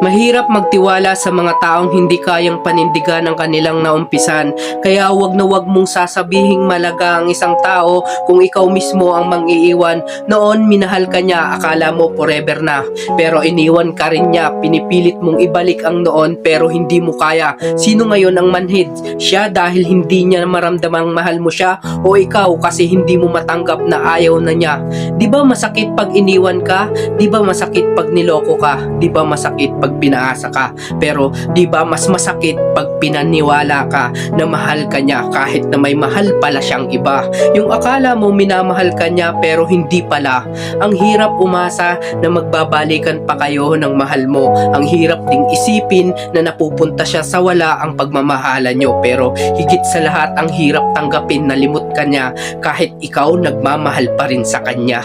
Mahirap magtiwala sa mga taong hindi kayang panindigan ang kanilang naumpisan. Kaya wag na wag mong sasabihing malaga ang isang tao kung ikaw mismo ang mang-iiwan. Noon minahal ka niya, akala mo forever na. Pero iniwan ka rin niya, pinipilit mong ibalik ang noon pero hindi mo kaya. Sino ngayon ang manhid? Siya dahil hindi niya maramdamang mahal mo siya, o ikaw kasi hindi mo matanggap na ayaw na niya? Di ba masakit pag iniwan ka? Di ba masakit pag niloko ka? Di ba masakit pag pinaasa ka? Pero di ba mas masakit pag pinaniwala ka na mahal ka niya kahit na may mahal pala siyang iba? Yung akala mo minamahal ka niya pero hindi pala. Ang hirap umasa na magbabalikan pa kayo ng mahal mo. Ang hirap ding isipin na napupunta siya sa wala ang pagmamahalan nyo. Pero higit sa lahat, ang hirap tanggapin na limot ka niya kahit ikaw nagmamahal pa rin sa kanya.